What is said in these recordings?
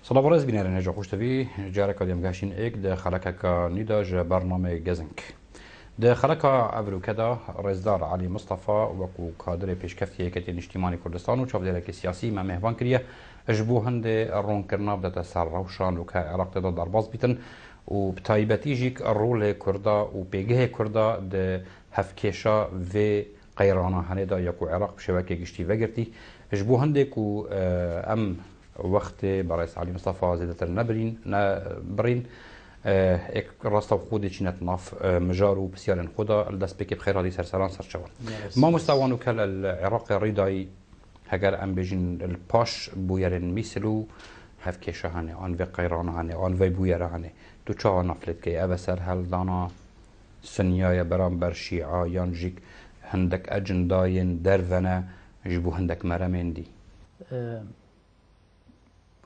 صلاة برز بینر نجا خوش تبی جاره کدیم گاشین ایک ده خلکه که نیداج برنامه گزنگ ده خلکه ابرو کدا رزدار علی مصطفى وکو کادر پیشکفتی که اجتماعی کردستان و چابدیل سیاسی ما مهوان کریه اجبو هند رون کرنا بدت سر روشان و که عراق تدا درباز بیتن و بتایبتی جیک رول کردا و پیگه کردا ده هفکیشا و قیرانا هنده یکو عراق بشبکه گشتی وگرتی اجبو هنده کو ام وقت برای علی مصطفى زیادتر نبرین یک راستا خودی چینت ناف مجارو بسیارن خدا الدست بکی بخیر هذه سرسران سرچوان ما مستوانو کل العراق ریدای هگر ام بجین الپاش بویرن میسلو هف کشهانه آن و قیرانهانه آن و بویرهانه تو چه نفلت که ابسر هل دانا سنیای برام بر شیعه یان جیک هندک اجنداین درونه جبو هندک مرمندی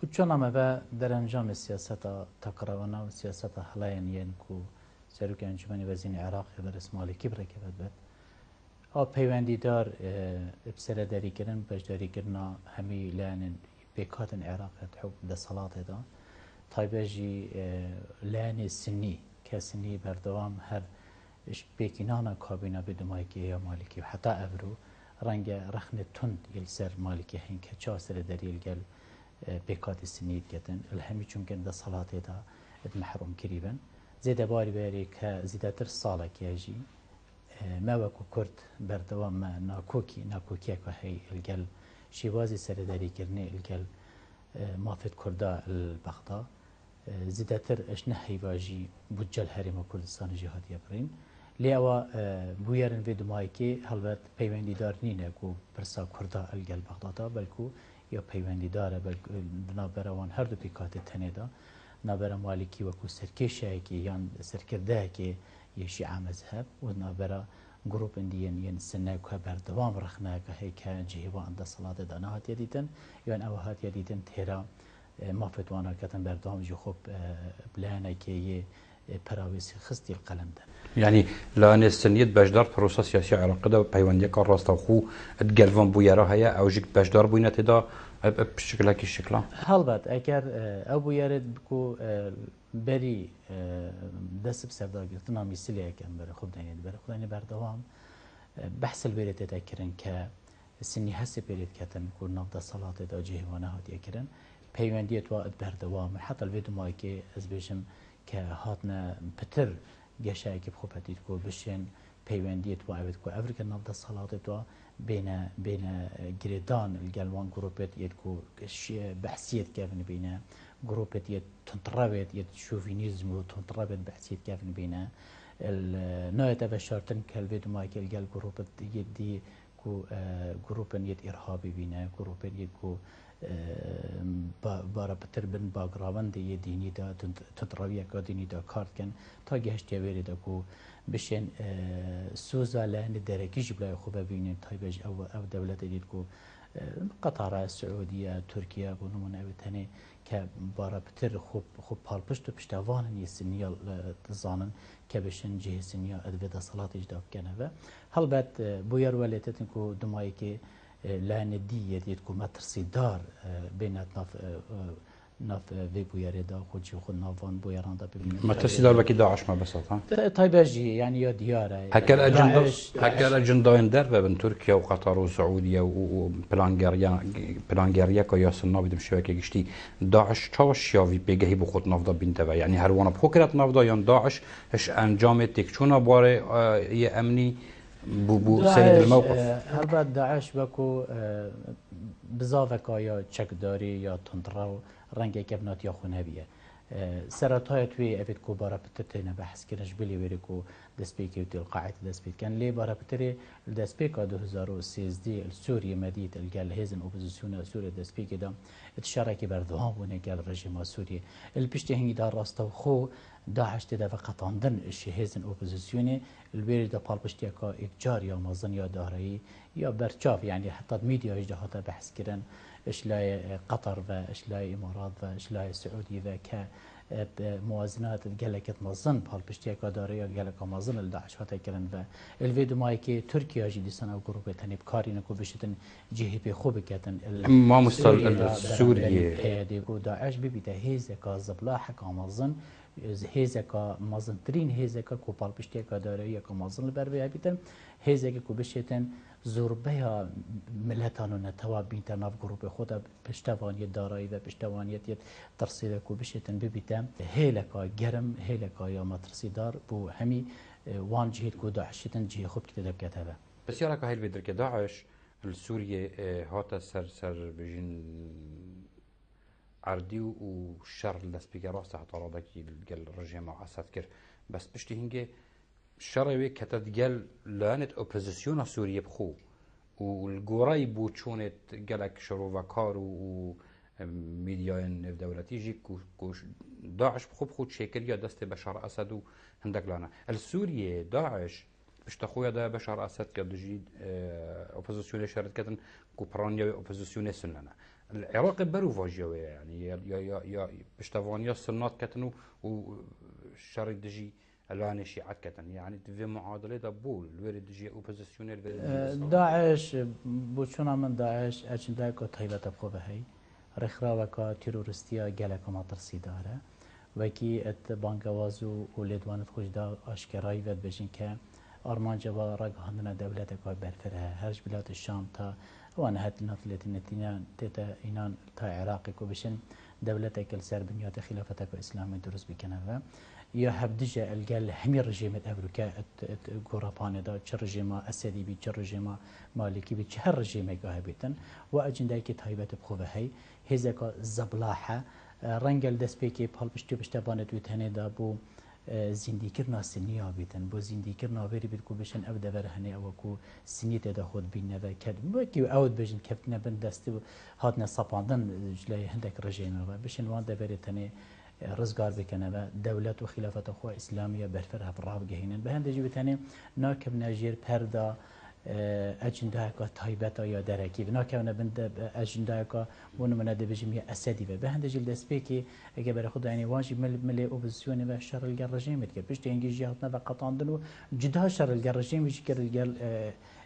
بچه‌نامه و در انجام سیاست تقریبا و سیاست حالیان کو سرک انجمن وزین عراق در اسمالی کی برکه بد آب پیوندی دار بسر داری کردن بجداری کردن همی لان بکات عراق حب دسالات دا طایبجی لان سنی کسنی بردوام هر اش بکینانا کابینا بدمای که یا مالکی و حتی ابرو رنگ رخن تند یلسر مالکی هن که چه سر داری الگل بکات سنید کردن الهمی چون که دسالات دا محروم کریبن زیاد باری باری که زیادتر ساله کیجی ما وکو کرد بردوام ما ناکوکی که هی الگل شیوازی سرداری کرنه الگل مافد کرده البغدا زیادتر اش نهی واجی بودجل هرم کردستان جهادی برین لیاوا بویرن وی دمایی که هلوت پیوندی دار نینه کو برسا کرده الگل بغدادا بلکو یا پیوندی داره بلکو نابروان هر دو پیکات تنیدا نابرا مالکی وکو سرکشه که یان سرکرده که یشی مذهب و نابرا گروپ اندیان ین سنه که بردوام رخنه که هی که جهوا اند صلات دانا هات یدیدن یان او هات یدیدن تیرا مافتوانا کتن بردوام جو خوب بلانه که یه پراویسی خستی القلم ده يعني لان السنية بجدار بروسا سياسي عراق ده بيواندية كان راستا خو تقلبان بويرا هيا او جيك بجدار بوينة تدا بشكل كي الشكل هلبت اگر او بويرد بكو بری دست بسردار گرفتن میسلی اکم بر خود دنید بر خود دنید بردوام بحث البریت تکرن که سنی حس بریت کتن کو نفط صلات دا جهوانه هات یکرن پیوندیت وقت بردوام حتی الویدو مایی که از بیشم که هاتنا پتر گشه که بخوبتید کو بشین پیوندیت وقت کو افریقا نفط صلات دا بین گریدان الجلوان گروپت يد کو بحثيت كافن بين جروبت يد تنطربت يد شوفينيزم وتنطربت بحثيت كافن بين النوع تبشرتن كالفيد مايكل قال جروبت يدي كو جروبن يد ارهابي بين جروبن يد كو بارا بتربن باغراوند يديني دا تنطربيه كديني دا كارت كان تا گهشت يوري دا كو بشين سوزا لان دركيش بلا خوبه ببينين طيبج او دولت ديد كو قطر السعوديه تركيا ونمون او تاني كبارا بتر خوب بالبشتو بشتوان يسنيا تزانن كبشن جه سنيا ادفدا صلاه اجداب كنبه هل بعد بوير وليتن كو دمايكي لان دي يديد كو مترسي دار بينات ناف في بويري دا خودشي خود نافان بويران دا ببینیم ما تسيدار بكي داعش ما بساطة طيباجي يعني يا دياره هكر اجنداين در بين تركيا وقطر وسعودية وبلانجاريا كيا سنا بدم شبكة گشتي داعش تاش يا في بيجي بخود نافدا بنتبه يعني هر وانا بخوكرت نافدا يان داعش اش انجام تكشونا باره يا امني بو سيد الموقف هل بعد داعش بكو بزافك يا تشكداري يا تندرو رنگی که بنات یا خونه بیه سرطای توی افت کو بارا پتر بحث کنش بلی وری کو دسپیکی و تل قاعد دسپیک کن لی بارا پتر دسپیکا 2013 سوریه مدید الجال هزن اپوزیسیون سوریه دسپیکی دا اتشارکی بردوام بونه گال رژیم سوریه البشتی هنگی دار راستو خو داعش تدا فقط عندن هزن اپوزیسیونی البری دا پالبشتی کا اکجار یا مازن یا دارایی یا برچاف يعني حتى الميديا اجدهاتا بحث كرن اشلاي قطر و اشلاي امارات و اشلاي السعودي و ك موازنات الجلكت مازن بالبشتيا كداريا جلك مازن الداعش هتا كرن با الفيديو مايكي تركيا جدي سنة جروب تاني بكارين كوبشتن جهة بخوب كتن ما مستل السوري هادي داعش ببيته هيزة كزبلاحة كمازن هيزة كمازن ترين هيزة كوبال بشتيا كداريا كمازن البربيع بيتن هيزة كوبشتن زوربيا ملتانو نتوا بيتا ناف جروب خدا پشتوانیت دارایی و پشتوانیت ترسیده کو بشتن ببیتم هیلکا گرم هیلکا یا مترسیدار بو همی وان جهید کو داعشتن جه خوب كتاب كتابه بس يراك هاي الفيدرك داعش السورية هاتا سر بجين عردي وشر لسبيكا راسه حتى رادك قال الرجيم اسد كر بس بشتي هنجي شرعي كتت قال لانت اوبوزيسيون سوريا بخو والقراي بوتشونت قالك شروفا كار و ميديا دولتي يجي كوش داعش بخو تشكل يا دست بشار اسد هندك لنا السورية داعش باش تخويا دا بشار اسد كدجي اوبوزيسيون شرط كتن كوبرانيا اوبوزيسيون سننا العراق برو فاجيو يعني يا بشتفانيا سنات كتنو والشرط دجي الان شيعات كتن يعني في معادله دبول الورد دجي اوبوزيسيون داعش بوشونا من داعش اجندا كو تايبه تبخو بهي رخرا وكا تيرورستيا جالك ما ترسي داره وكي ات بانكوازو ولدوانت خوش دا اشكراي ود بجين ك ارمان جوا رگ هندنا دولت کو برفره هرج بلاد الشام تا وانا هات نفلت النتينا تتا اينان تا عراق کو بشن دولتك السر بنيات خلافتك اسلامي درس بكنوا يا هبدجه الجال همي رجيم امريكا غورابان دا تش رجيم اسدي بي تش رجيم مالكي بي تش رجيم جاهبتن واجنداكي تايبت بخوه هي هزك زبلاحه رنگل دسپیکی پال پشتی پشتبانه توی تنه دا بو زندگی کرنا سنیا بیتن بو زندگی کرنا وری بید کو بشن او دور هنه او کو سنیت دا خود بینه و کد کی اود بجن کفتنه بن دست هاتنه سپاندن جلای هندک رژیم و بشن وان دور تنه رزگار بکنه و دولت و خلافت خو اسلامیه برفر هف راب گهینن به هندجی بتنه ناکم ناجیر پردا اجنده کا تایبتا یا درکی بنا کنه بند اجنده کا ونو من دبجمی اسدی و به هندجی دسپیکی اگه بر خود یعنی واجب مل اپوزیسیون و شر الرژیم که پشت انگیزی هاتنا و قطاندن و جدا شر الرژیم وش کرد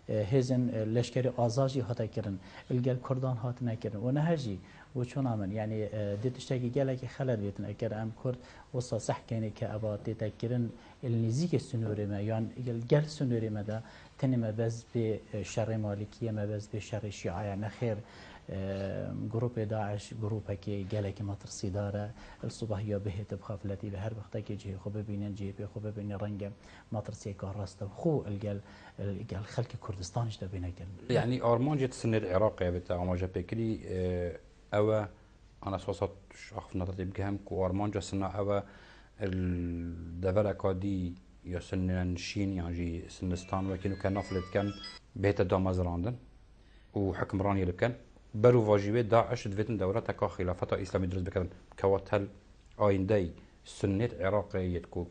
هزن لشکری آزادی هاتا کردن الگل کردان هات نکردن و نهجی و چون آمن یعنی دیتشتاکی گله که خلل بیتن اگر ام کرد وصا صح کنی که ابا دیتکردن النزیک سنوری ما یان الگل سنوری ما دا تنم بز به شر مالکیه ما بز به شر شیعه نخیر جروب داعش جروب که گله که مترسی داره الصبحیه بهت بخافلتی به هر وقت که جه خوب ببینن جه به خوب ببینن رنگ مترسی کار راست خو الگل خلق كردستانش ده بينا كان يعني أرمانجة سن العراق بتاع أرمانجة بكري أو أنا صوصت شخص نظرت بجهم كو أرمانجة سنة أو الدولة كادي يا سن شين يعني سنستان وكانوا كان نفلت كان بيت الدامز راندن وحكم راني اللي كان برو واجبه داعش دفتن دولة كا خلافة إسلامية درس بكذا كواتل آين داي سنة عراقية كو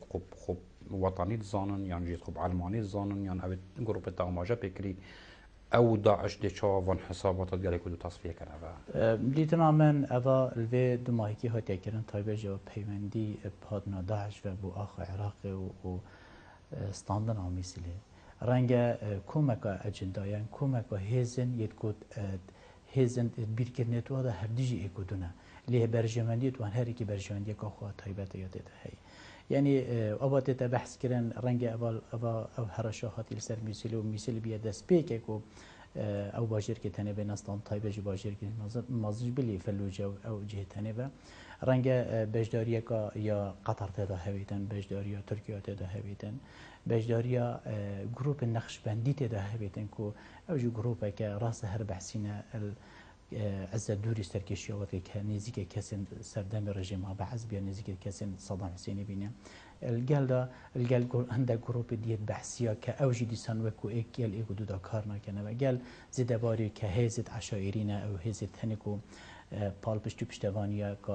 خب وطني زانن يعني جيت خب علماني زانن يعني أبد جروب التعماجة بكري أو داعش دي شافن حسابات قال يكون تصفية كنا ليتنا من أبا الفي دماغي هاتي كرن طيبة جو بيمندي بهادنا داعش وبو آخر عراقي و ستاندن عميسلي رنجا كومكا أجندا يعني كومكا هيزن يتكود هيزن بيركنت وهذا هرديجي إيكودنا ليه برجمانيت وان هريكي برجمانية كأخوة طيبة ياتي هي يعني أبغى تبحث كرن رنج أبا أو هرشاهات السر مثل ومثل بيد سبيكك أو باجر كتاني بنستان طيبة جو باجر كمازج بلي فلوجة أو جهة تانية رنج بجدارية كا يا قطر تدا هويتن بجدارية تركيا تدا هويتن بجدارية جروب النقشبندي تدا هويتن كو أو جو جروب كراس هر بحثنا از دوری سرکشی وقتی که نزدیک کسی سردم رژیم ها بعض بیا نزدیک کسی صدام حسینی بینه الجل عند جروب دیت بحثیا که اوجی دیسان وکو اکیل ایگو دودا کار نکنه و گل زده باری که هزت عشایرینه او هزت هنکو پال پشتو پشتوانیا که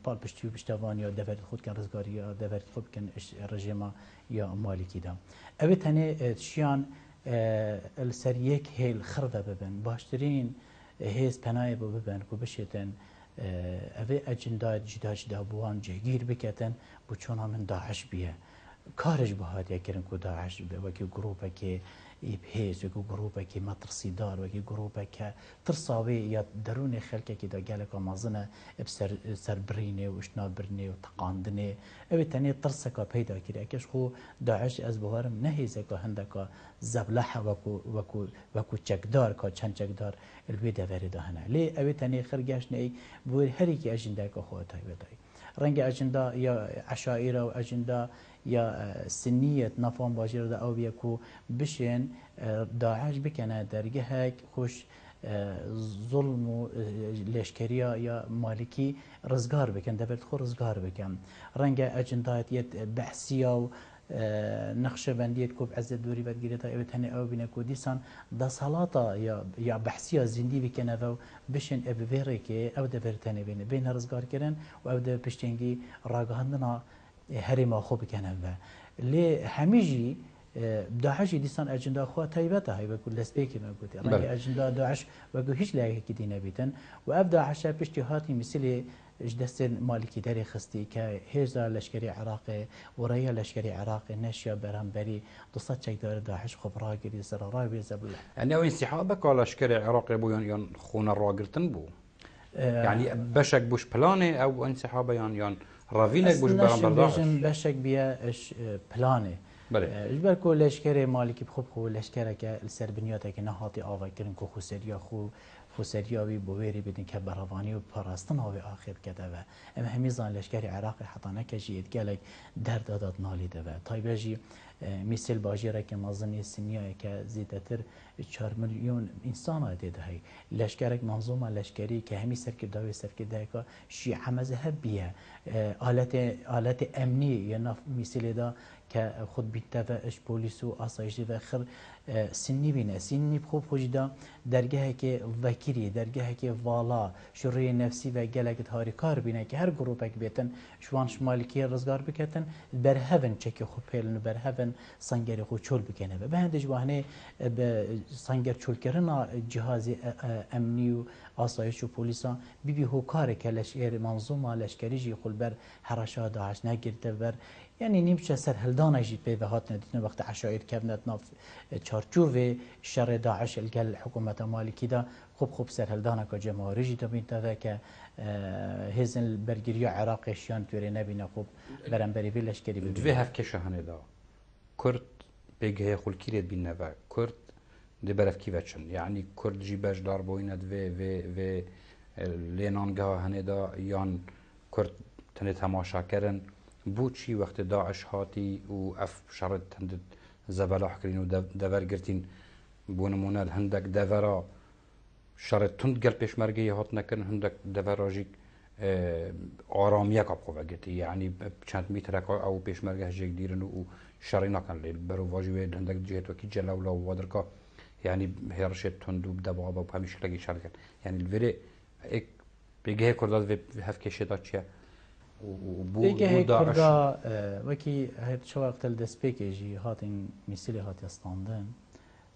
پال پشتو پشتوانیا دفعت خود کن رزگاریا دفعت خود کن رژیم یا مالکی دام اوه تنه شیان السریک هیل خرده ببن باشترین هیز پناه بو ببن کو بشتن اوه اجندا جدا جدا بوان جگیر بکتن بو چونا من داعش بیه کارش بهاد یکرن کو داعش به وکی گروپه که ایبهیز وکی گروپه که مترسیدار وکی گروپه که ترساوی یا درون خلقه که دا گلک آمازنه سر برینه و اشنا برینه و تقاندنه اوی تنی ترسکا پیدا کری اکش خو داعش از بوارم نهیزه که هندکا زبلح وکو چکدار که چند چکدار الوی دوری دهنه لی اوی تنی خرگاش نی بویر هری که اجنده که خود تای بدای رنگ اجنده یا عشائر و اجنده یا سنیت نفهم باجر دا او بیکو بشین داعش بکنه درگه هک خوش ظلم و لشکریا یا مالکی رزگار بکن دبرت خو رزگار بکن رنگ اجندات یت بحثیا و نقشه بندیت کو عزت دوری بدگیره تا اوت هنه او بینه کو دیسان دا صلاتا یا بحثیا زندی بکنه و بشین ابویره که او دبرتنه بین رزگار کردن و او د پشتینگی راگهاندنا هری ما خوب کنه و لی همیجی داعش دیسان اجندا خو تایبته های بکل لسپیکی نگوتی رنگ اجندا داعش وگو هیچ لایه کی دی نبیتن و اب داعش پشتیهاتی مثل دست مالکی داری خستی که هزار لشکری عراق و ریا لشکری عراق نشیا برانبری دوست چک داره داعش خب راگیری سر رای زبله يعني او انسحابك على لشکری عراق بو یان خون راگرتن بو يعني بشك بوش بلانه او انسحاب یان راوینک بوش برانبر داعش بشك بیا اش پلانه اجبر کو لشکر مالکی خوب خو لشکر که سر بنیاده که نهاتی آوا کردن کو خسریا خسریا بی بویری بدین که براوانی و پاراستن ها آخر کده و اما همیزان لشکر عراق حتی نکشید گلک درد داد نالیده و تایبجی مثل باجی را که مازنی سنیه که زیدتر 4 میلیون انسان ها دیده های لشکرک منظومه لشکری که همی سرکرداوی سرکرده که شیعه مذهب بیه آلت امنی یا مثل دا که خود بیته و اش پولیس و آسایشی و خر سنی بینه سنی خوب خوشیده درگاه که وکیری درگاه که والا شروع نفسی و گلک تاری کار بینه که هر گروپک بیتن شوان شمالکی رزگار بکتن برهون چک خوب پیلن برهون سنگر خود چول بکنه و به هندش واهنه به سنگر چول کردن جهاز امنی و آسایش و پلیسا بی هوکار که لشکر منظومه لشکری جی خود بر حرشا داعش نگرده بر یعنی نیمچه سر هلدانه جید به هات ندیدن وقت عشایر کبنت ناف چارچوب شر داعش الگل حکومت مالکی دا خوب سر هلدانه که جمهوری جید بین داده که هزن برگیری عراقشیان توری نبینه خوب برنبری وی لشکری ببینه دوی هف کشه هنه دا کرد بگه خلکیرید بینه و کرد دی برف کی وچن یعنی کرد جی باش دار بویند و لینانگه هنه دا یان کرد تنه تماشا کرن بو چی وقت داعش هاتی و اف شرط هندد زبلاح کرین و دور گرتین بو نمونه هندک دورا شرط تند گل پیشمرگی هات نکن هندک دورا جی آرامیه کاب خوبه گرتی یعنی چند میترک او پیشمرگه جیگ دیرن و شرعی نکن لیل برو واجبه هندک جهت وکی جلولا و وادرکا یعنی هرشت تند و دبابا و همیشه لگی شرط کن یعنی الوری ایک بگه کرداد و هف کشه دا چیه دیگه کردا وکی هر چه وقت دسپیکیجی هاتین مثلی هات استاندن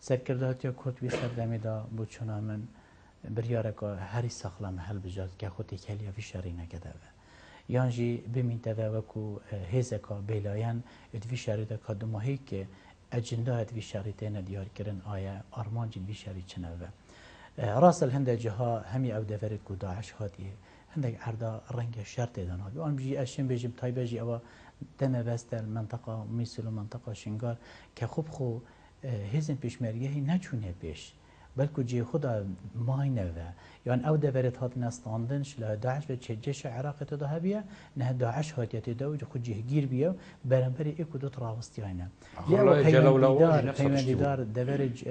سرکردات یا کرد وی سردمی دا بود چون من بریاره که هری ساخلم حل بجاد که خودی کلیا وی شری نکده و یانجی بمینته و وکو هزکا بیلاین ادوی شری دا کدوماهی که اجنده ادوی شری تینه دیار کرن آیا آرمانجی وی شری چنه و راس الهنده جها همی او دفرد کو داعش هاتیه عندك عرضة رنگ شرط دهنا و آن بيجي أشياء بيجي تاي بيجي أو دم بست المنطقة مثل منطقة شنغار كخوب خو هزن پیشمرگی نچونه پیش بلکه جی خدا ماینه و یعنی او دورت هات نستاندنش له داعش و چجش عراق تدا هبیه نه داعش هاتیت دو خود جهگیر بیا برانبری اكو دو تراوستی اینه یا پیمندیدار دورج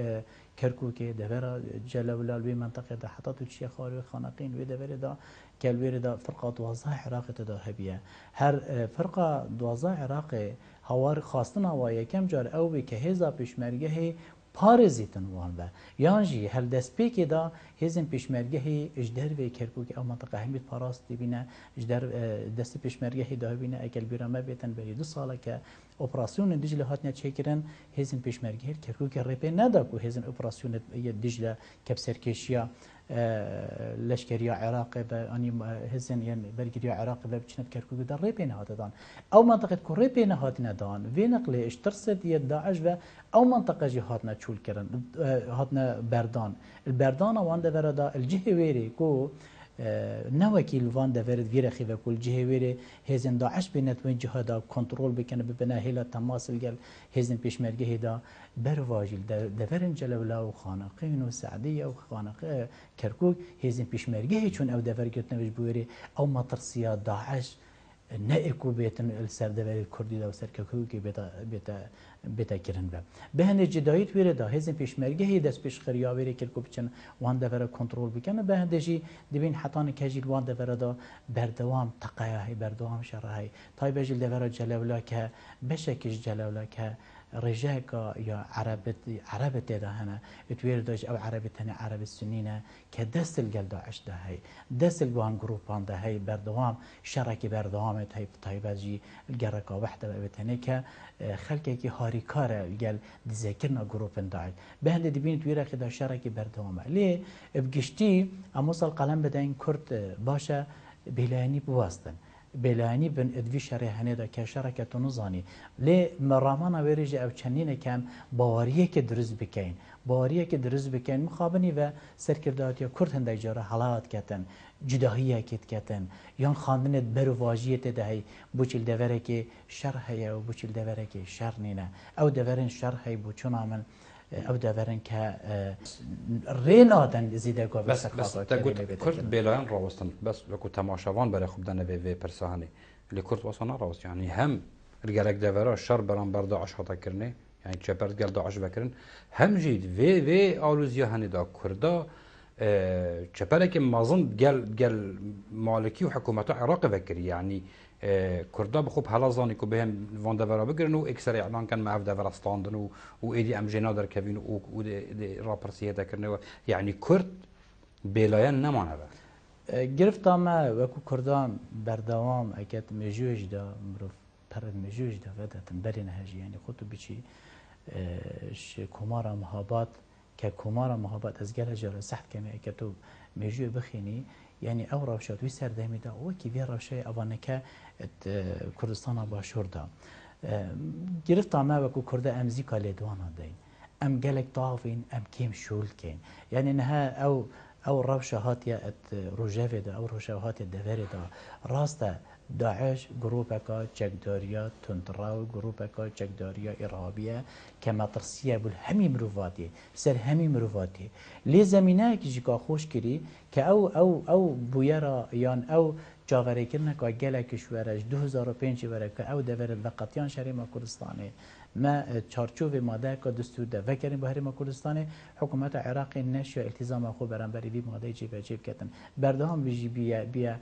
کرکوک دور جلولال بی منطقه ده حتی تو چی خاری خانقین و دور دا کلویر دا فرقه 12 عراق تدا هبیه هر فرقه 12 عراق هوار خواستن هوای کم جار او به که هزا پیشمرگه پارزیتن وان و یانجی هر دست پیکی دا هزین پیشمرگه اجدر و کرکوک او منطقه همید پاراست بینه اجدر دست پیشمرگه دا بینه اکل بیرامه بیتن بری 2 ساله که اپراسیون دیجل هاتنیا چیکرن هزین پیشمرگه کرکوک رپی ندا کو هزین اپراسیون دیجل کب سرکشیا لشکری عراق و آنی هزن یعنی برگری عراق و بچنت کرکوک در ری بین هات دان او منطقه کوری بین هات ندان و نقل اشترسد ید داعش و او منطقه جی هات نچول کرن هات بردان البردان وان ده وردا الجهه ویری کو نوکیل وان دورد ویره خیوه کل جهه ویره هزن داعش بینت و جهادا کنترل بکنه ببنه هیلا تماس الگل هزن پیشمرگه هدا برواجل دورن جلولا و خانقین و سعدیه و خانقه کرکوک هزن پیشمرگه چون او دور گرتنه وش بویره او مطرسیا داعش نه اکو بیتن السر دور کردی دا و سر کرکوکی بیتا کرن به هنده جدایت ویره دا هزن پیشمرگه دست پیش خریا ویره کرکو بچن وان دور کنترل بکنه به هنده جی دبین حتان کجیل وان دور دا بردوام تقیاهی بردوام شرحی تای بجیل دور جلولا که بشکش جلولا که رجاكا يا عربت ده هنا اتوير داش او عربت هنا عرب السنينه كدست الجل داعش ده هي دست الوان جروبان ده هي بردوام شركي بردوامت هي طيباجي الجركا وحده بتنه ك خلكي كي هاريكار الجل تذكرنا جروبن داعش بهند دبين توير كده شركي بردوام ليه بقشتي اموصل قلم بدين كرت باشا بلاني بواسطن بلانی بن ادوی شرح هنده که شرکت نزانی لی مرامانا ویرجه او چنین کم باوریه که درست بکن باوریه که درست بکن مخابنی و سرکرداتی کرد هنده جاره حالات کتن جداهیه کتن یان خاندنت برو واجیت دهی بوچل دوره که شرحه و بوچل دوره که شر نینه او دورن شرحه بوچون آمن او دورن که رینادن زیده گوه بس تقول كرد بيلاين راوستن بس لكو تماشاوان برای خوب دنه به پرسهانی لی کرد واسانا راوست یعنی هم الگرک دورا شر بران بر داعش هاتا کرنه یعنی چپرد گل داعش بکرن هم جید و آلوزیا هنی دا کردا چپرک مازن گل مالکی و حکومت عراق بکری یعنی کردا بخوب حالا زانی که بهم وان دورا بگیرن و اکثر اعلان کن معف دورا استاندن و ایدی ام جنا در کوین و راپرسیه دکرنه یعنی کرد بیلاین نمانه با گرفت ما وکو کردان بردوام اکت مجوج دا مروف پرد مجوج دا ودتن برین هجی یعنی خودتو بچی کمارا محابات که کمارا محابات از گل جاره سخت کمی اکتو مجوج بخینی یعنی او روشات وی سردمی دا وکی وی روشه اوانه که کردستان باشور دا گرفت ما وکو کرده امزی کالی دوانا دین ام گلک طافین ام کیم شول کین یعنی نها او روشه هاتیا روجاوی دا او روشه هاتیا دوری دا راسته داعش گروپکا چکداریا تندراو گروپکا چکداریا ارهابیه که مطرسیه بول همی مروفاتی سر همی مروفاتی لی زمینه که جیکا خوش کری که او بویرا یان او جاوری کرنه که گله کشورش 2005 وره که او دور وقتیان شریما کردستانه ما چارچوب ماده که دستور ده وکریم به هرما کردستان حکومت عراق نشیا التزام خو برانبری وی ماده جیب کردن بردهم بیجی بیا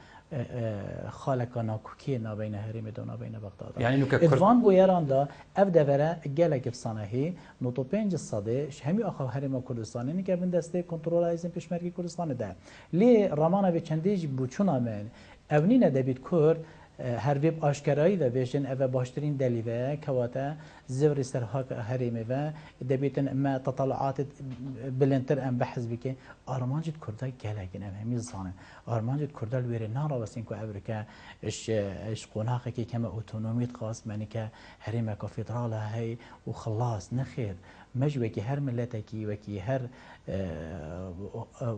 خالقانا کوکی نابین هرم دو نابین بغداد یعنی نو که ادوان بو ایران دا اف دوره گلک افسانهی نوتو 5 صده همی آخو هرما کردستان نی که بندسته کنترل ایزن پیشمرگی کردستان ده لی رامانا به چندیج بوچونا من اونین دبیت کرد هر ویب آشکارایی و بیشتر او باشترین دلیوه کواته زور سرها هریمه و دبیتن ما تطلعات بلندتر ام بحث بکه آرمانجت کرده گلگن ام همی زانه آرمانجت کرده الویره نارا واسین که امریکا اش قناقه که کم اتونومیت خاص منی که هریمه که فدراله هی و خلاص نخیر مجوه که هر ملتکی و که هر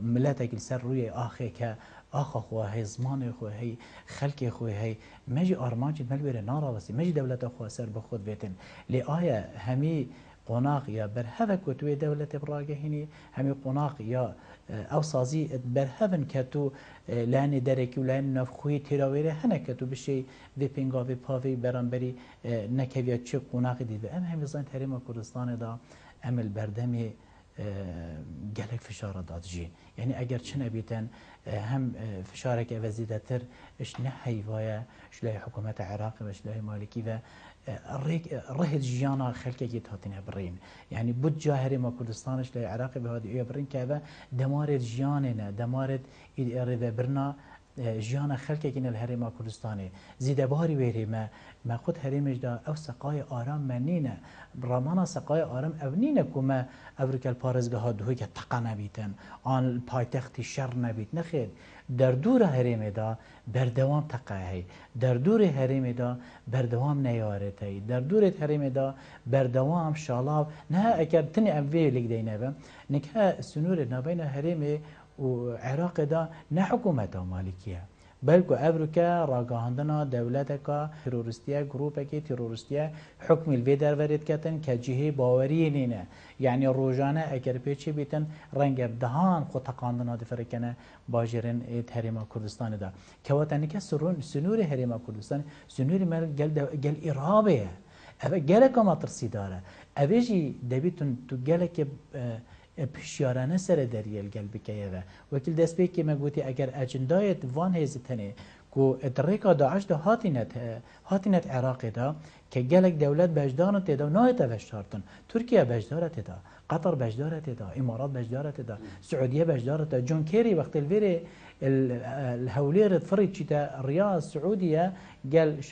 ملتکی سر روی آخه که آخا خواه هی زمان خواه هی خلق خواه هی مجی آرمانجی ملویر نارا وسی مجی دولت خواه سر بخود بیتن لی آیا همی قناق یا برهوه کتوی دولت براغه هینی همی قناق یا او سازی برهون کتو لانی درکی و لانی نفخوی تیراویره هنه کتو بشه وی پینگا وی پاوی برانبری نکویا چه قناقی دید و ام همی زن تحریم کردستان دا امل بردمی گلک فشار داد جی یعنی اگر چه نبیتن هم فشارك وزيدة تر إيش نحيوايا إيش لاي حكومة عراق وإيش لاي مالكي و رهد جيانا خلقه يتهاتين برين يعني بود جاهري ما كردستان إيش لاي عراق بهذه إيه برين كذا دمارد جياننا دمارد إذا برنا جیان خلکێکی لە هەرێما کوردستانê زیدەباری وێرێ me xud herêmê da ew seqayê aram me nîne ramana seqayê aram ew nîne ku me evrikal parêzgeha duhêke teqa nebîtin an paytextî şer nebît nexêr derdûra herêmê da berdewam teqa hey derdûrê herêmê da berdewam neyaret hey derdûrê herêmê da berdewam şalav neha eger tinê em vê lêk deyne be nikhe sunûrê navbeyna herêmê û Iraqê da ne hikûmeta malîkî ye بلکو ابروکه راگاهاندنا دولتکا تروریستیه گروپکی تروریستیه حکمی الوی درورید کتن که جهه باوری نینه یعنی روزانه اگر پیچی بیتن رنگ دهان خود تقاندنا دفرکنه باجرین هریما کردستان دا که وطنی که سنور هریما کردستان سنور مل گل ارهابه اوه گله که مطرسی داره اوه جی دبیتون تو گله که پشیارانه سر دریال گل بکیه و وکیل دست بی که مگوتی اگر اجندایت وان هزتنه کو اتریکا داعش دا هاتینت عراق دا که گلک دولت بجدارت دا نایت بجدارتن ترکیه بجدارت دا قطر بجدارت دا امارات بجدارت دا سعودیه بجدارت دا جون كيري وقت الفيري الهولير فريد شتا رياض سعوديه قال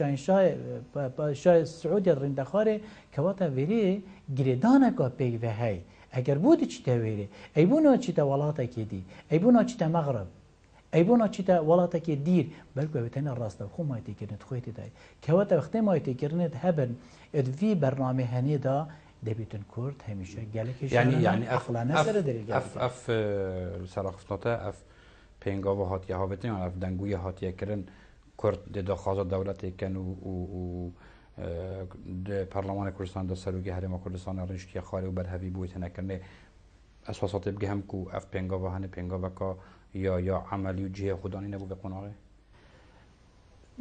شاي سعوديه رندخاري كواتا فيري جريدانا كو بي وهي اگر بودی چی تاویری ای بونا چی تا ولاتا کی دی ای بونا چی تا مغرب ای بونا چی تا ولاتا کی دیر بلکه بتن راست خو مایتی کرنت خویتی دای که وقت وقتی مایتی کرنت هبن ادوی برنامه هنی دا دبیتن کرد همیشه گلکش يعني اخلانا سر دری اف سراخصناته اف پنگاو هاتیه هاوتن اف دنگوی هاتیه کرن کرد د خاص دولت کن و د پارلمان کردستان د سروگی هرما کردستان رنشتی خالی و برهوی بویت نکنه اساسات بگه هم کو اف پنگاو هنه پنگاو کا یا عملی و جه خودانی نبو بقناره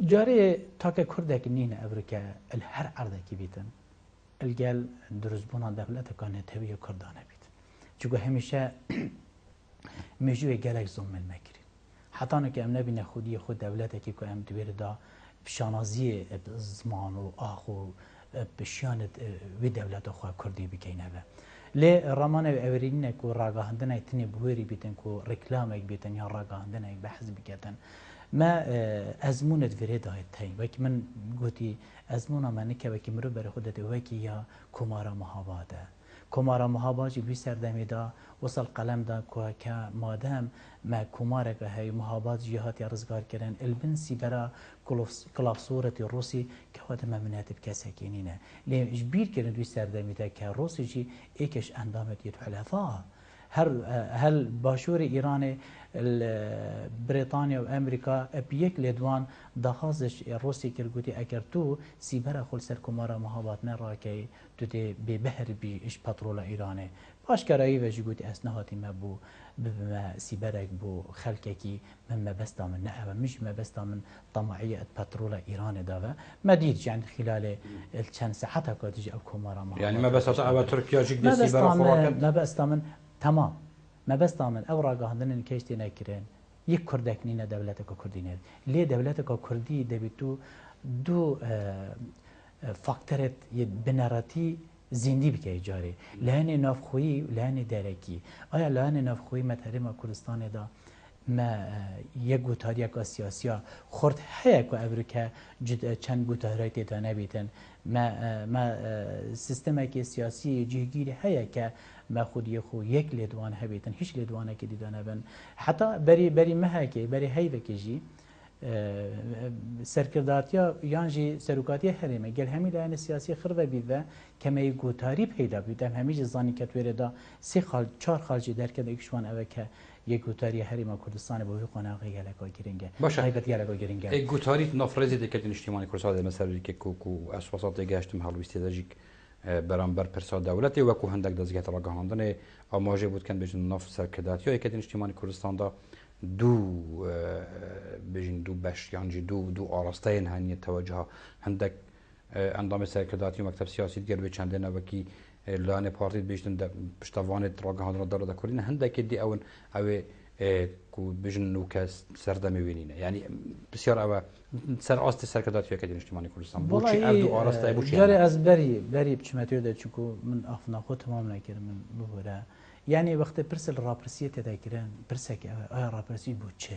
جاری تاک کردک نینه ابرکه الهر عرضه کی بیتن الگل درزبونا دولت کانه توی کردانه بیت چون همیشه مجوی گلک زوم المکرین حتی نه که ام نبینه خودی خود دولت کی که ام دویر دا بشانازی زمان و آخو بشیانت وی دولت خو کردی بکینه به لی رامان اورینه کو راگاهندنه تنی بوری بیتن کو رکلام یک بیتن یا راگاهندنه یک بحث بکتن ما ازمونت وری دایت تای وکی من گوتی ازمونا منی که وکی مرو بر خودت وکی یا کمارا محاباده کمارا محاباجی بی سردمی دا وصل قلم دا که مادام ما کماره که های محابات جهات یا رزگار کردن البنسی برا کلاف صورت روسی که خود ممنوعیت بکس هکینینه لی اجبیر کردن بی سردمی دا که روسی جی ایکش اندامت یه حلفا هل باشور ایران بریتانیا و امریکا بیک لدوان داخازش روسی کرگوتی اگر تو سیبرا خل سر کمارا محابات نرا که تو دی به بهر بی اش پترول ایرانه باشکرایی و جگوتی اسنهاتی ما بو بما سیبرک بو خلکی من بستا من نه مش ما بستا من طمعيه بترول ايران داوا ما ديت يعني خلال الكان ساعات كاتجي او كمارا يعني ما بس او تركيا جيك سيبرا خوراك ما بستا من تمام ما بستا من اوراق هندن كيشتي نكرين يك كردك نينا دولتك كردينه ليه دولتك كردي دبيتو دو فاكتورت بنراتي زندی بکی جاری لحن نافخویی و لحن درکی آیا لحن نافخویی متحرم کردستان دا ما یک گوتاری که سیاسیا خورد هیا که ابرکه چند گوتاری تا نبیتن ما سیستم که سیاسی جهگیر هیا که ما خودی خو یک لیدوان هبیتن هیچ لیدوانه که دیدانه بن حتی بری مها که بری هیو که جی سرکرداتیا یانجی سروکاتی هریمه گل همی لایه سیاسی خرده بیده که می گوتاری پیدا بیده همی جزانی کتویره دا 4 خالجی درکده اکشوان اوه که یک گوتاری هریمه کردستان بوی قناقی گلکا گرینگه باشه غیبت گلکا گرینگه ای گوتاری نفرزی دکتن اجتماعی کردستان مثلا که کو اساسات گشتم حلو استراتژیک برانبر پرسا دولتی و کو هندک دزگت را گهاندن آماجه بود کن بجن نف سرکرداتیا یکتن اجتماعی کردستان دا دو بجن دو بش يعني دو آراستين هني توجه عندك اندام سرکرداتی و مکتب سیاسی دیگر به چندین وکی لانه پارتی بیشتن پشتوانه راگه هندن داره دکورین هندک دی اون او کو بجن نوکس سردمی وینینه یعنی بسیار او سر آست سرکرداتی و کدین اجتماعی کردستان بوچی او دو آراسته بوچی جاری از بری بچمتیو ده چونکو من افنا خود تمام نکردم من بوره يعني وقت برسل رابرسية تذاكرين برسك آية رابرسية بوتشي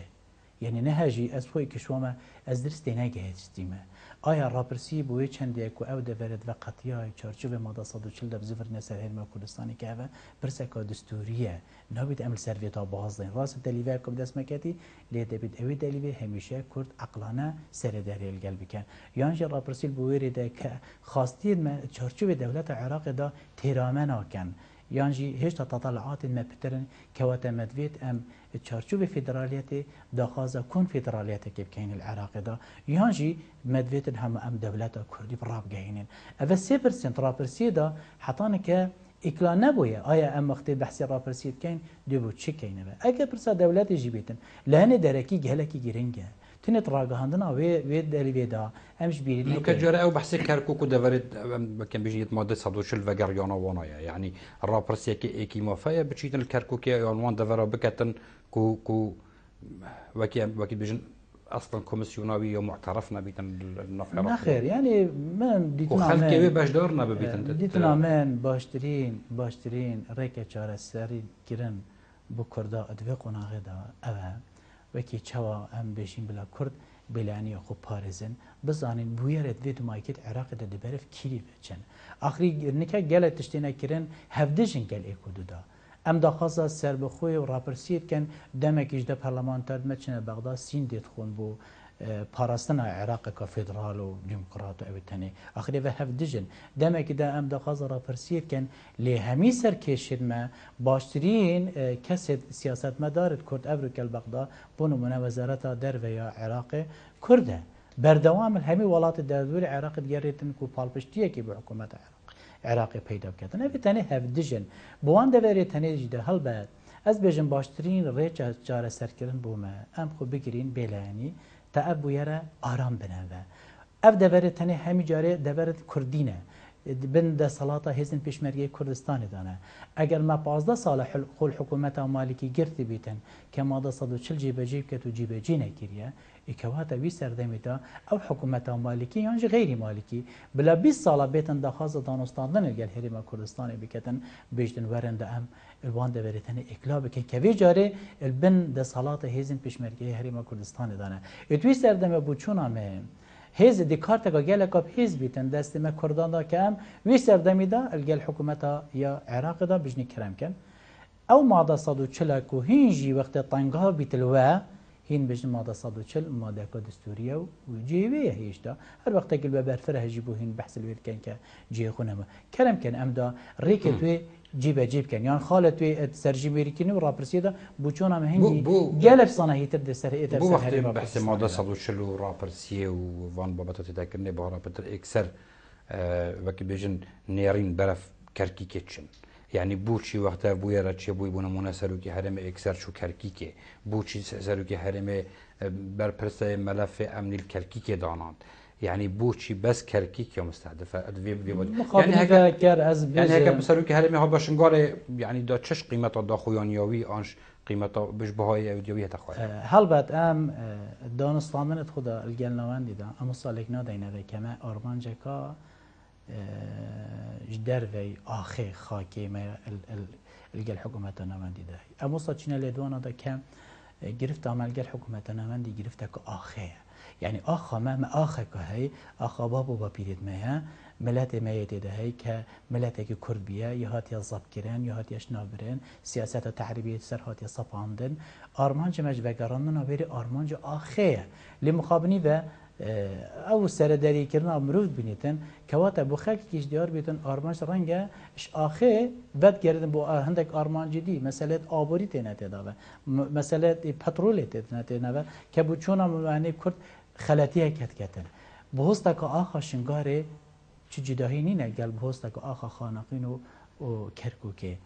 یعنی نهجی از خوی کشوامه از درست نگهت استیمه آیا راپرسی بوی چندی کو او دورد و قطعی چارچوب ماده 140 دب زفر نسر هرم کردستانی که اوه پرسکا دستوریه نابید عمل سرویتا بازدین راست دلیوه کم دست مکتی لیده بید اوی دلیوه همیشه کرد عقلانه سر دریل گل بکن یعنی راپرسی بوی ریده که خواستید چارچوب دولت عراق دا تیرامن آکن یعنی هیچ تطلعات ما بترن كوات مدفيت ام تشارچوب فيدراليتي داخازا كون فيدراليتي كيف كاين العراق دا يعني مدفيت هم ام دولتا كردي براب جايين اف 3% رابرسي دا حطانك اكلا نبويا ايا ام وقت بحث رابرسي كاين دبو تشي كاين اگه برسا دولت جيبيتن لهن دركي جهلكي جرينجا تنت راگهاندنا و دلیوی دا همش بیرید نکه جاره او بحثی کرکوک و دورید بکن بجنیت ماده 140 و گریانا وانایا یعنی راپرسی که ایکی مافیا بچیتن الکرکوکی آنوان دورا بکتن کو وکی بجن اصلا کمیسیوناوی یا معترف نبیتن نفع نه خیر یعنی من دیتنا خلق که باشدار نبیتن دیتنا من باشترین ریک چاره سری گرن بو کردا ادوی قناغه دا اوه وکی چوا ام بشین بلا کرد بلانی خو پارزن بزانین بویرت وید مایکت عراق دا دبرف کلی بچن آخری نکه گل تشتینه کرن هفدجن گل ایکودو دا ام دا خاصا سر بخوی و راپرسیت کن دمکیش دا پارلمانتر مچنه بغداد سین دیت خون بو پاراستنا عراق کا فدرال و ديمقراط او تاني اخري و هفدجن دمك دا ام دا خاص راپرسير كان لي همي سر كيشد ما باشترين كسد سياست مدار كرد افريقيا البغداد بونو من وزارة در ويا عراق كرده بردوام همي ولات الدول عراق دياريتن كو بالبشتيه كي بحكومه عراق پیدا کردن او تاني هفدجن بوان دا تاني جدا هل بعد از بجن باشترين ريچ جاره سر كرن بوما ام خو بگرين بلاني تأب ويرا آرام بنوه اف دبرت تنه همي جاره دبرت كردينه بند صلاة هزن پیشمرگی کردستان دانه اگر ما 15 سال خل حکومت مالکی گرتی بیتن که ماده 140 جیب جیب که تو جیب جی نکریه اکوات وی سردمی دا او حکومت مالکی یعنی غیری مالکی بلا 20 سال بیتن دخواست دانستاندن الگل هرم کردستان بکتن بیشتن ورند ام الوان دبرتن اکلا بکن که وی جاره البند صلاة هزن پیشمرگی هرم کردستان دانه اتوی سردمی بوچونامه هیز دیکارت که گله کاب هیز بیتن دست ما کردان دا که ام وی سردمی دا الگل حکومتا یا عراق دا بجنی کرم کن او ماده 140 کو هینجی وقت طنگها بیتلوه هین بجن ماده 140 ماده که دستوریه و جیویه هیش دا هر وقت که البابر فره جیبو هین بحث الویر کن که جیه خونمه کرم کن ام دا ریک توی جیب کن یعنی خالت توی سرجی میریکنی و راپرسی دا بوچون هم هنگی گلف صنعی تر دستر ایتر بو وقتی بحث ماده 140 و راپرسی و وان بابت تذکرنی با رابطر اکثر وکی بجن نیرین برف کرکی کچن يعني بوشي وقتها بويا راتشي بوي بونمونا سروكي حرم اكسر شو كركيكي بوشي سروكي حرم برپرسه ملف امن الكركيكي دانات يعني بوشي بس كركيكي مستهدفه يعني هيك يعني هيك بسروكي حرم ها باشنگار يعني دا چش قيمتا دا خويانياوي انش قيمتا بشبهاي اوديويه تخوي هل بعد ام دانستاندن خدا الجلناوندي دا ام صالحنا دينه كما ارمانجكا جدروي آخه خاكي ما الجل حكومة نماندي ده أموصا تشينا لدوانا ده كم جرفت عمل جل حكومة نماندي جرفتك آخه يعني آخه ما آخه كهي آخه بابو بابيرد ما ملت ما يتده هي كملتك كرد بيا يهات يصاب كران يهات يشنابرن سياسة تحريبية سر هات يصاب عندن أرمانج مجبراننا بيري أرمانج آخه لمقابني و او سرداری کردن مروف بینیتن کواتا بو خاک کیش دیار بیتن آرمانج رنگه اش آخه ود گردن بو هندک آرمانج دی مسئله آبوری تینه داوه مسئله پترول تینه که بو چونا معنی کرد خلطیه کتن بهستا که آخا شنگاره چی جداهی نینه گل بهستا که آخا خانقین و کرکوکه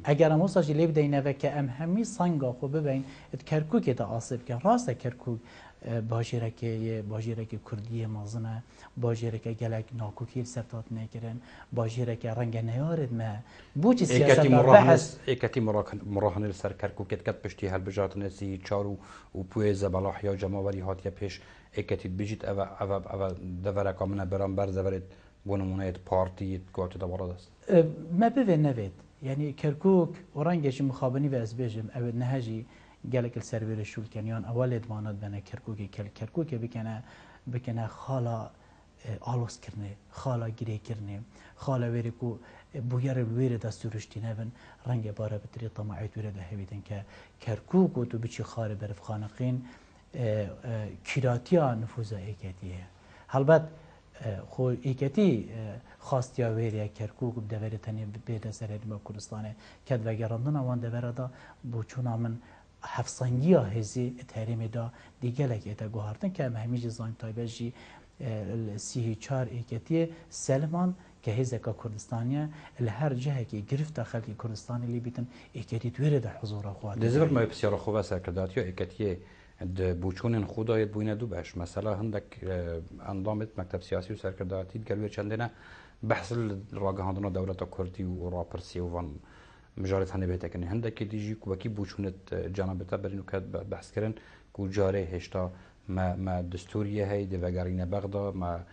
اگر اموسا جلیب دینه و که ام همی سنگا خو ببین کرکوکه تا آصف که راست کرکوک باجیره که کردی مازنه باجیره که گلک ناکوکی سرتات نکرن باجیره که رنگ نیارد ما بوچی سیاست بحث ایکتی مراهنه سر کرکوکت کت پشتی هل بجات نسی چارو و پویز بلاح یا جماوری هات یا پیش ایکتی بجید او دوره کامنه برام بر زورید بونمونه پارتی گوات دوارد است ما بوین نوید يعني كركوك ورنجش مخابني وازبيجم او نهجي گلک سرویر شول کنیان اول ادوانات بنا کرکوکی کل کرکوکی بکنه خالا آلوس کرنه خالا گیری کرنه خالا ویری کو بویر الویر دا سرشتی نبن رنگ باره بطری طماعیت ویره ده هبیدن که کرکوکو تو بچی خار برف خانقین کیراتیا نفوذ ایکتیه البته خو ایکتی خواستیا ویریا کرکوک بدوره تنی بیده سر ما کردستانه کد و گراندن آوان دوره دا بوچونا من حفظانگی هزی تحریم دا دیگه لکه ایتا گوهردن که مهمیج زان تایبه سی چار ایکتی سلمان که هزکا کردستانیه لهر جهه که گرفت خلق کردستانی لی بیتن ایکتی دوره دا حضور خواهد دزبر ما بسیار خوبه سرکردات یا ایکتی بوچون خدایت بوینه دو باش مثلا هندك انظمه مكتب سياسي وسركرداتي قالوا عندنا بحث الراقهاندنا دولة كردي ورابرسي وفان مجالات هني بيتك ان هندك ديجي كوكي بوچونت جانبتا برينو كات بحث كرن كو جاري هشتا ما دستوريه هي دفغارينا بغدا ما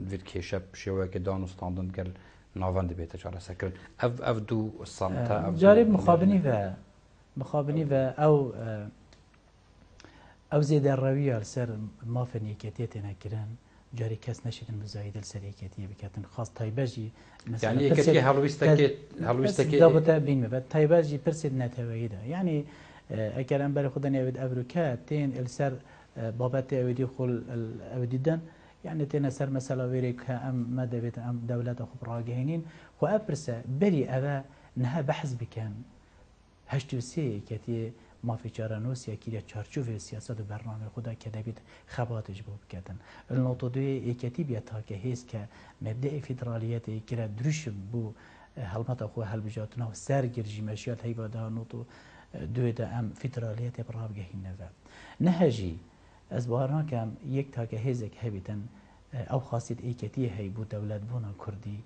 فيت كيشب شويه كدان ستاندن قال نافان دي بيتا جارا سكرن اف دو الصمتا جارب مخابني او زيد الروية لسر ما فنيكتيت نكران جاري كاس نشدن مزايد السريكتيه بكاتن خاص تايباجي مثلا يعني كتي هالويستكي ضبطه بين مبد تايباجي برسد نتويدا يعني اكرم بر خدني ابد افريكا تين السر بابت اودي خل اوديدن يعني تين سر مثلا ويريك ام ما دبت ام دولات خب راجهين وابرسه بري ابا نها بحث بكان هشتو سي كتي ما في چارانوسیا کیه چارچوب سیاست و برنامه خدا که دبید خباتش بود کردن. النقطه دوی اکتی بیاد تا که هست که مبدأ فدرالیت که درش بو حلمت خو حل بجاتنا و سرگرجی مشیات هی بادا نقطه دوی دا ام فدرالیت براب گهین نوا. نهجی از باران کم یک تا که هزک هبیتن او خاصیت اکتی هی بود دولت بونا کردی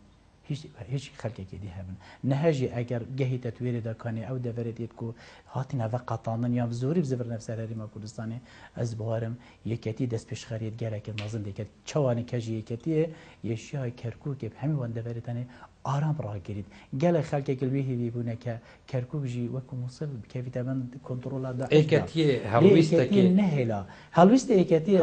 هیچ خلقی که دی هبن نهجی اگر گهی تطویر دا کانی او دورتیت کو هاتین او قطانن یا زوری بزبر نفس هری ما کردستانی از بارم یکتی دست پیش خرید گره که نازن دیگه چوانی کجی یکتیه یشیای کرکوک به همین وان دورتانی آرام را گرید گله خلقی که بیهی بونه که کرکوک جی وکو موصل که ویتامین کنترل دا ایکتی هلویستی نهلا هلویست ایکتی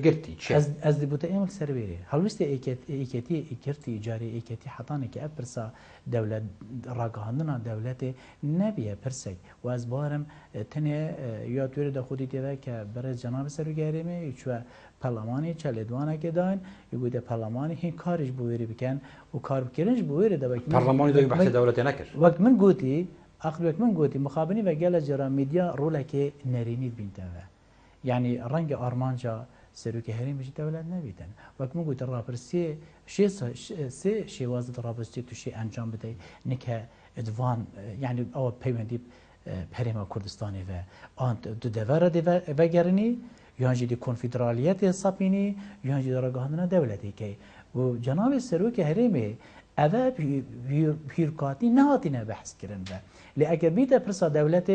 گرتی از دیبوت ایمل سرویری هلویست ایکتی گرتی جاری ایکتی حتانی که ابرسا دولت راگهاندنا دولت نبیه پرسک و از بارم تنه یاد ویرد خودی دیده که برای جناب سروگریمه چو پارلمانی چلدوانه که داین یگوده پارلمانی هی کارش بویری بکن و کار بکرنش بویری ده پارلمانی دوی بحث دولتی نکر وقت من گوتی آخر وقت من گوتی مخابنی و گل جرا میدیا روله که نرینی بینته یعنی رنگ آرمانجا سروک هریم بجی دولت نبیدن وقت من گوتی رابرسی سه شیوازد رابرسی تو شی انجام بده نکه ادوان یعنی او پیوندی پریما کردستانی و آن دو دوره وگرنی یعنی دی کنفدرالیت سپینی یعنی درگاهندن دولتی که و جناب سروک هریمی اوه پیرکاتی نهاتینه بحث کردن و لی اگر بیده پرسا دولت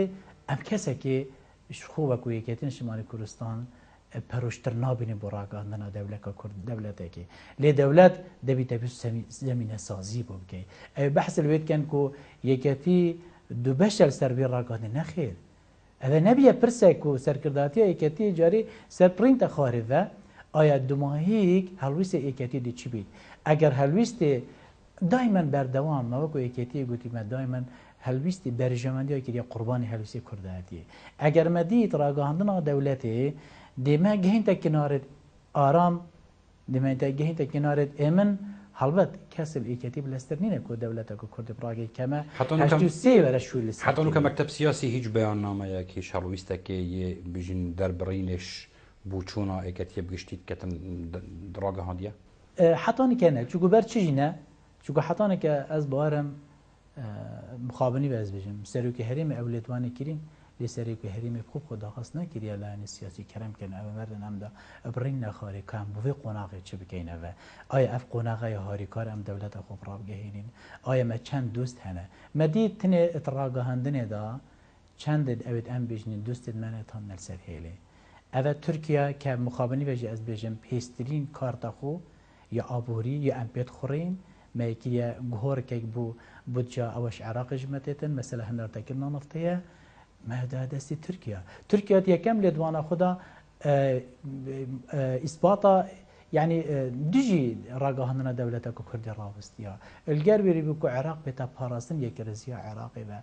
ام کسی که خوبه که یکیتین شمال کردستان پروشتر نابینی براگاهندن دولتی که لی دولت دبیده بیست زمینه سازی بود که بحث الوید کن که یکیتی دو بشل سر بی راگاهندن نخیر اوه نبیه پرسه که سرکرداتی ایکتی جاری سر پرینت خارده آیا دماهیک هلویست ایکتی دی چی بید؟ اگر هلویست دائما بردوام موقع ایکتی گوتی ما دائما هلویست برجمندی های که قربانی هلویست کردهاتیه اگر ما دید راگاهندن دولتی دیمه گهین تا کنارد آرام دیمه گهین تا کنارد امن البته کسب ایکتی بلستر نینه که دولت که کرد براگی کمه هشتو سی ورش شوی حتی اونو که مکتب سیاسی هیچ بیان نامه یا که شلویسته که یه بجین در برینش بوچونا ایکتی بگشتید که تن دراگه هادیه حتی اونی که نه چون بر چیزی نه چون حتی اونی که از بارم مخابنی باز بجیم سروک هریم اولادوانی کریم لسریک هریم خوب خدا خاص نکریه لانی سیاسی کرم کنه او مردن هم دا برین نخاری کم بوی قناقی چه بکنه و آیا اف قناقی هاری کار هم دولت خوب راب گهینین آیا ما چند دوست هنه ما دید تنه اتراگه هندنه دا چند اوید ام بجنین دوستید منه تان نلسر هیلی او ترکیه که مخابنی بجی از بجیم پیسترین کارتا خو یا آبوری یا امپیت خورین ما یکیه گهور که بو بودجا اوش عراق جمتتن مثلا هنر تکرنا نفطیه ما دا دستی ترکیه یکم لدوانا خدا اثباتا يعني دجي راقهنا دولتك كردي راوستيا الجار بيري بكو عراق بتا باراستن يكرزيا عراقي با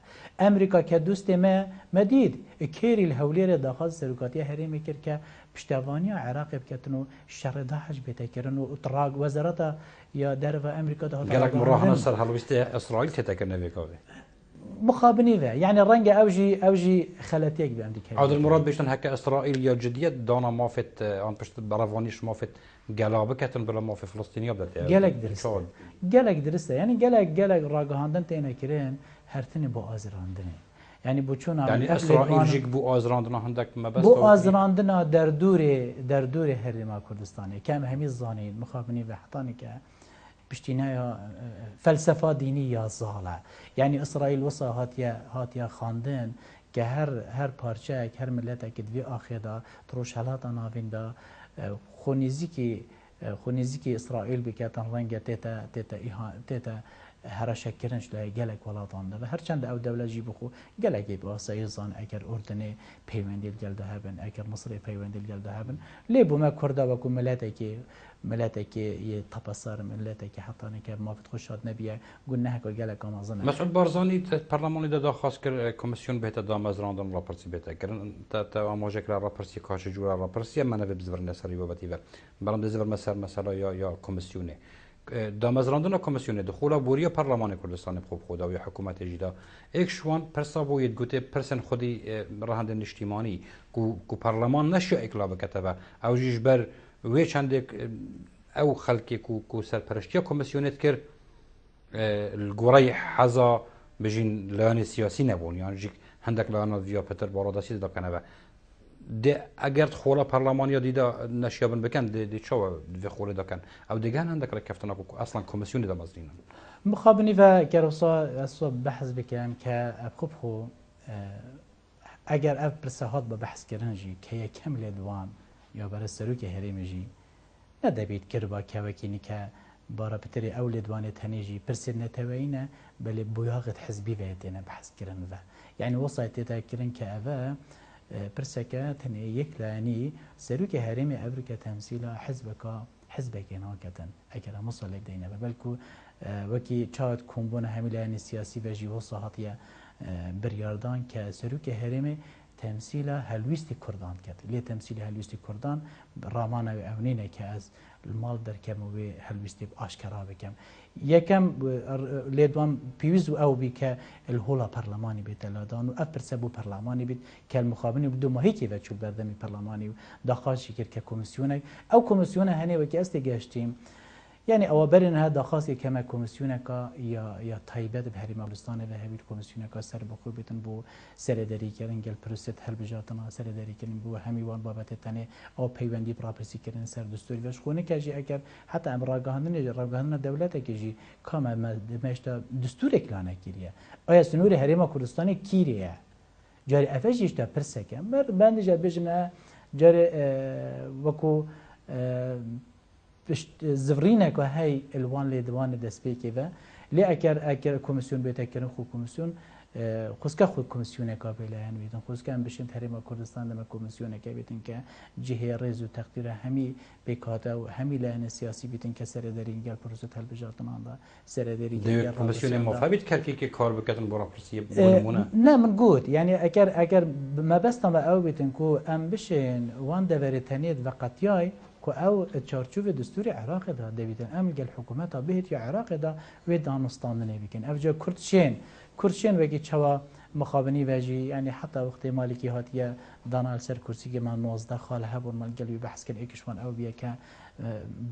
امريكا كدوست ما مديد كيري الهوليره داخل سرقاتيه هريمي كركا بشتوانيا عراق بكتنو شر داحج بتا كرنو طراق وزارته يا درفا امريكا داخل قالك مراهنه صار هلوست اسرائيل تتكن بكوي مخابني ذا يعني الرنجة أوجي خلاتيك بأمريكا عاد المراد بيشتن هكا إسرائيل يا جدية دانا مافت عن بشت برافانيش مافت جلابة كتن بلا مافت فلسطينية بدأت جالك درسته جالك درسته يعني جالك راجعاندن تينا كرين هرتني بو أزراندني يعني بوچونا يعني إسرائيل جيك بو أزراندنا عندك ما بس بو أزراندنا دردوري هرما كردستاني كام همي الزانين مخابني بحطاني ك بشتينايا فلسفة دينية زالة يعني إسرائيل وصا هاتيا خاندن كهر پارچه هر ملت كدوي آخدا تروش هلاتا ناوين دا خونيزيكي إسرائيل بكاتن رنگه تيتا هرشك كرنش لها جلك ولاتان ده و هرچند او دولة جي بخو جلك يبقى سيزان اگر اردني پیوندیل جلده هبن اگر مصر پیوندیل جلده هبن ليبو ما كردا وكو ملاتك يتبصر ملاتك حتى نك ما بتخشات نبيه قلنا هكا جلك امازن مسعود بارزاني برلماني دا خاص كر كوميسيون بهتا دا مزراندن رابرسي بهتا كرن تا اماجك رابرسي كاش جورا رابرسي ما نبي بزفر نسري وبتيبه برند زفر مثلا يا كوميسيونه دامزراندن کمیسیون دخول بوریا پارلمان کردستان خوب خدا و حکومت جدا ایک شوان پرسابو یدگوته پرسن خودی راهندن اجتماعی کو پارلمان نشه اکلا بکتبه او جیجبر و چندک او خلقی کو سرپرشتیا کمیسیونت کر الگوری حزا بجین لانی سیاسی نبون یعنی جیک هندک لانا ویا پتر باراداسی دا کنه ده اگر خولا پارلمانیا دیدا نشیابن بکن دی چاو دی خوله دا کن او دیگه هندک رکفتنا کو اصلا کمیسیون دا مزرینن مخابنی و کروسا بحث بکن که خوب خو اگر اف برسهات با بحث کردن جی که کم لدوان یا برای سروک هریم جی ندبید کربا که وکینی که بارا بتری او لدوان تنیجی پرسید نتوینه بلی بویاغت حزبی ویتینه بحث کردن و یعنی وصایت تاکرن که اوه برسكة تني يكلاني سروك هرمي أفريقيا تمثيلا حزبك ناكتن أكلا مصلك دينا بلكو وكي تشاد كومبونا هميلاني السياسي بجي وصاحتيا برياردان كسروك هرمي تمثيلا هلويستي كردان كت ليه تمثيل هلويستي كردان رامانا وأونينا كأز المال در كم وهلويستي أشكرا بكم يكم ليدوان بيوزو أو بك الهولا برلماني بتلادان وأبرسبو برلماني بت كالمخابني بدو ما هيك بتشو بردمي برلماني داخل شكل ككوميسيوني أو كوميسيوني هني وكي استجاشتيم يعني أوبرن هذا خاص كما كوميسيونك يا تايبات بهري مولستان وهبي الكوميسيونك سر بخور بيتن بو سردري كرن جل بروسيت هل بجاتنا سردري كرن بو همي وان بابت تاني أو بيوندي برابرسي كرن سر دستوري وش خونه كجي أكر حتى أمر راجعهن دولتك كجي كما مشتا دستورك لانا كيريا أي سنور هريما كردستاني كيريا جاري أفجيش تا برسكم بندجا بجنا جاري وكو زفرينك وهي الوان لدوان دسبيكي و لي اكر كوميسيون بيتكرن خو كوميسيون خسكا خو كوميسيون كابيلا يعني بيتن خسكا ام بشن تحريم كردستان لما كوميسيون كابيتن ك جهه ريز وتقدير همي بكاتا وهمي لان سياسي بيتن كسردري جال بروسه هل بجاتنا سردري جال كوميسيون مفابت كركي كار بكتن بروبرسي بونمونه لا من قوت يعني اكر ما بس تما او بيتن كو ام بشن وان دبرتنيد وقت ياي او تشارچوب دستور عراق دا دویدن ام گل حکومت بهت یا عراق دا و دانستان نبیکن افجا کردشین وگی چوا مخابنی وجی يعني حتى وقت مالكي هاتيه دانال سر كرسي كما 19 خال هبون مال قلبي بحث كان اكشوان او بيا كان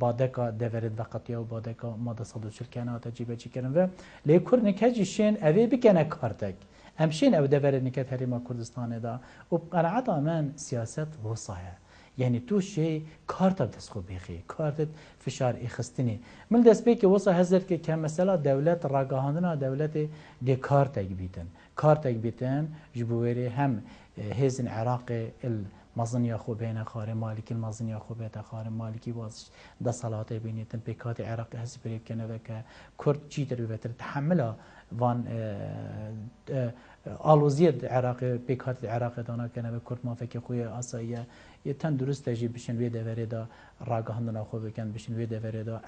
بادكا دفرد وقتيا وبادكا ما تصدو شركانا تجيبه كان و ليكور نكاجي شين ابي بكنا كارتك امشين او دفرد نكات هريما كردستان دا وقناعه من سياسه وصايه يعني تو شيء كارتا بتسخو بيخي كارتا فشار اخستني من دست بيك وصا هزر كم مثلا دولة راقهاندنا دولة دي كارتا بيتن جبويري هم هزن عراقي مازنیا خو بین خار مالکی مازنیا خو بیت خار مالکی واسش ده صلات بینیتن پیکات عراق هسی پریب کنه و که کرد چی در بهتر تحمل وان آلوزیت عراق پیکات عراق دانا کنه و کرد ما فکر خوی آسایه یه تن درست تجی بشن وی دوره دا راگهاندن خو بکن بشن وی دوره دا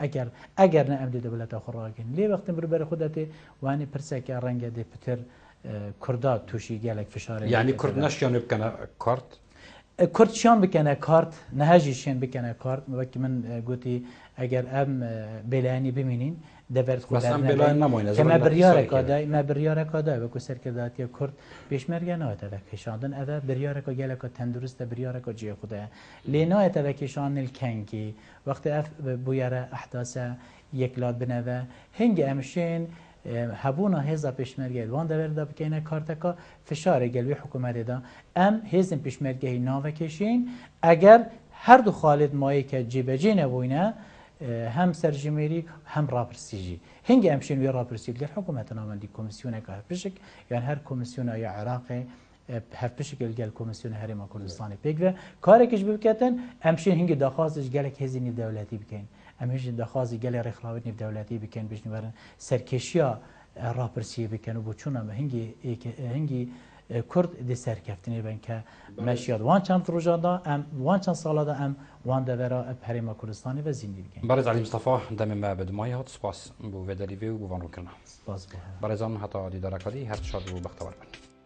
اگر نه امد دولت خو راگن لی وقتی بر خودت وانی پرسک رنگ ده پتر کردا توشی گلک فشار یعنی کرد نشیان بکنه کارت کرد شان بکنه کارت نهجیشان بکنه کارت وقتی من گویی اگر ام بلانی ببینین دبرت خود مثلا بلان نماینه که ما بریار کادای و کسر کرداتی کرد پیشمرگ نه تا کشاندن ادا بریار کا گله کا تندرست بریار کا جی خدا لینا تا کشان الکنکی وقت اف بویره احداث یک لاد بنوه هنگ امشین هبونا هزا پیشمرگی وان دور دا بکنه کارتکا فشار گلوی حکومت دا ام هزن پیشمرگی ناو کشین اگر هر دو خالد مایی که جیبجی نبوینه هم سرجمهری هم راپرسیجی هنگ امشین وی راپرسیج گر حکومت نامندی کمیسیونه که هفپشک یعنی هر کمیسیونه یا عراقی هفپشک گل کمیسیون هرما کردستان پیک و کاری کش بکتن امشین هنگ داخازش گلک هزینی دولتی بکن امیش دخوازی گل رخلاوی نیف دولتی بکن بجنی برن سرکشیا راپرسی بکن و بچون هم هنگی کرد دی سرکفتنی بن که مشیاد وان چند روزادا ام وان چند سالادا ام وان دورا پریما کردستانی و زندگی بکن. برز علی مصطفی دم ما بدمای هات سپاس بو ودلیوی و بو وانو کنا. سپاس بو. برزان حتی دیدار کردی هر شاد و بختور بن.